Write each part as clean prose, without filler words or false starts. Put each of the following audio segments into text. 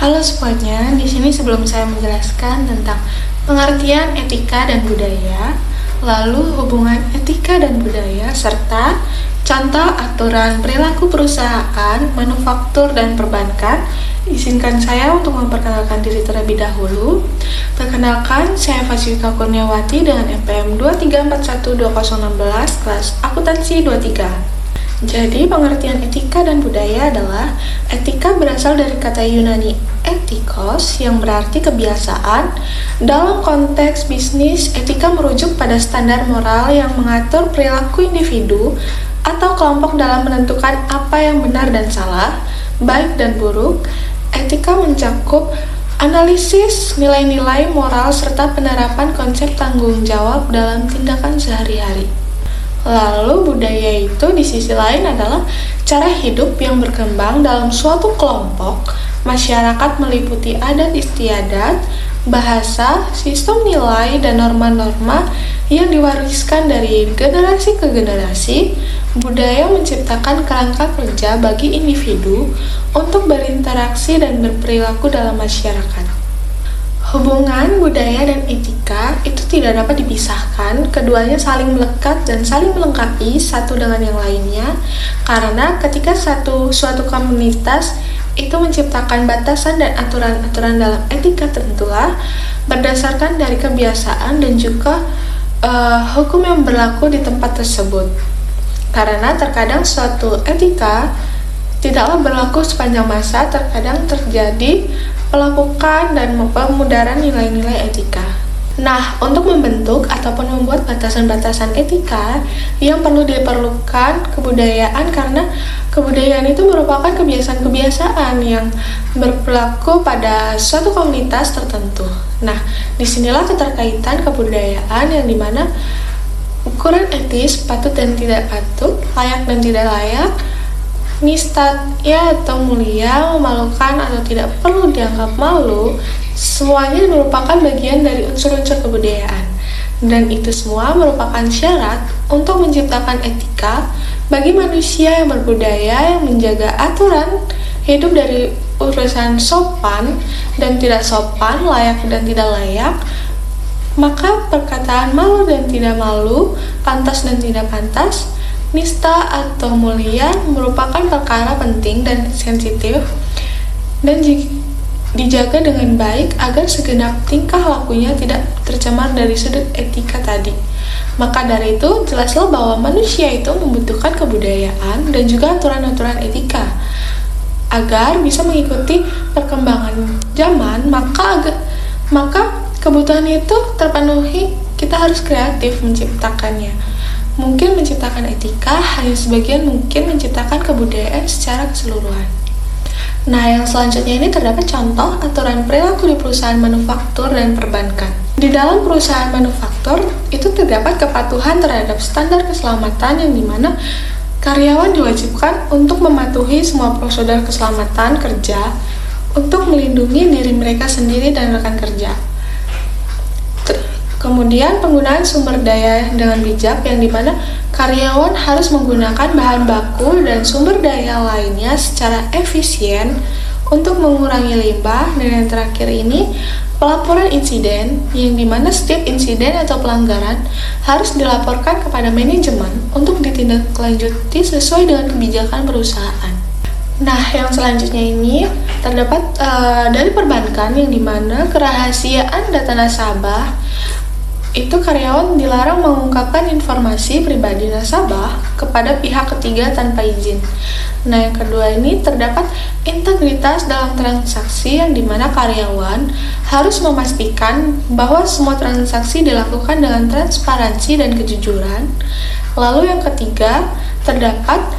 Halo semuanya, di sini sebelum saya menjelaskan tentang pengertian etika dan budaya, lalu hubungan etika dan budaya, serta contoh aturan perilaku perusahaan, manufaktur, dan perbankan, izinkan saya untuk memperkenalkan diri terlebih dahulu. Perkenalkan, saya Fasika Kurniawati dengan NPM 23412016, kelas akuntansi 23. Jadi, pengertian etika dan budaya adalah etika berasal dari kata Yunani etikos yang berarti kebiasaan. Dalam konteks bisnis, etika merujuk pada standar moral yang mengatur perilaku individu atau kelompok dalam menentukan apa yang benar dan salah, baik dan buruk. Etika mencakup analisis nilai-nilai moral serta penerapan konsep tanggung jawab dalam tindakan sehari-hari. Lalu budaya itu di sisi lain adalah cara hidup yang berkembang dalam suatu kelompok. Masyarakat meliputi adat istiadat, bahasa, sistem nilai, dan norma-norma yang diwariskan dari generasi ke generasi. Budaya menciptakan kerangka kerja bagi individu untuk berinteraksi dan berperilaku dalam masyarakat. Hubungan budaya dan etika itu tidak dapat dipisahkan, keduanya saling melekat dan saling melengkapi satu dengan yang lainnya, karena ketika suatu komunitas itu menciptakan batasan dan aturan-aturan dalam etika tentulah berdasarkan dari kebiasaan dan juga hukum yang berlaku di tempat tersebut. Karena terkadang suatu etika tidaklah berlaku sepanjang masa, terkadang terjadi pelapukan dan pemudaran nilai-nilai etika. Nah, untuk membentuk ataupun membuat batasan-batasan etika yang diperlukan kebudayaan, karena kebudayaan itu merupakan kebiasaan-kebiasaan yang berlaku pada suatu komunitas tertentu. Nah, disinilah keterkaitan kebudayaan yang dimana ukuran etis, patut dan tidak patut, layak dan tidak layak, nista atau mulia, memalukan atau tidak perlu dianggap malu, semuanya merupakan bagian dari unsur-unsur kebudayaan. Dan itu semua merupakan syarat untuk menciptakan etika bagi manusia yang berbudaya, yang menjaga aturan hidup dari urusan sopan dan tidak sopan, layak dan tidak layak. Maka perkataan malu dan tidak malu, pantas dan tidak pantas, nista atau mulia merupakan perkara penting dan sensitif dan dijaga dengan baik agar segenap tingkah lakunya tidak tercemar dari sudut etika tadi. Maka dari itu, jelaslah bahwa manusia itu membutuhkan kebudayaan dan juga aturan-aturan etika agar bisa mengikuti perkembangan zaman. Maka kebutuhan itu terpenuhi, kita harus kreatif menciptakannya. Mungkin menciptakan etika, hanya sebagian mungkin menciptakan kebudayaan secara keseluruhan. Nah, yang selanjutnya ini terdapat contoh aturan perilaku di perusahaan manufaktur dan perbankan. Di dalam perusahaan manufaktur, itu terdapat kepatuhan terhadap standar keselamatan yang dimana karyawan diwajibkan untuk mematuhi semua prosedur keselamatan kerja untuk melindungi diri mereka sendiri dan rekan kerja. Kemudian penggunaan sumber daya dengan bijak yang dimana karyawan harus menggunakan bahan baku dan sumber daya lainnya secara efisien untuk mengurangi limbah. Dan yang terakhir ini pelaporan insiden yang dimana setiap insiden atau pelanggaran harus dilaporkan kepada manajemen untuk ditindaklanjuti sesuai dengan kebijakan perusahaan. Nah, yang selanjutnya ini terdapat dari perbankan yang dimana kerahasiaan data nasabah itu karyawan dilarang mengungkapkan informasi pribadi nasabah kepada pihak ketiga tanpa izin. Nah, yang kedua ini terdapat integritas dalam transaksi yang dimana karyawan harus memastikan bahwa semua transaksi dilakukan dengan transparansi dan kejujuran. Lalu yang ketiga terdapat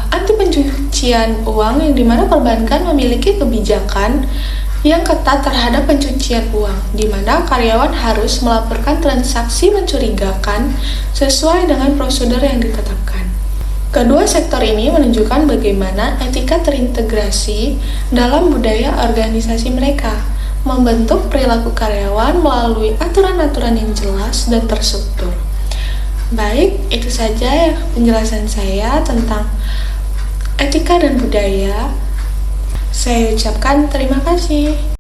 anti pencucian uang yang dimana perbankan memiliki kebijakan yang ketat terhadap pencucian uang, di mana karyawan harus melaporkan transaksi mencurigakan sesuai dengan prosedur yang ditetapkan. Kedua sektor ini menunjukkan bagaimana etika terintegrasi dalam budaya organisasi mereka, membentuk perilaku karyawan melalui aturan-aturan yang jelas dan terstruktur. Baik, itu saja penjelasan saya tentang etika dan budaya. Saya ucapkan terima kasih.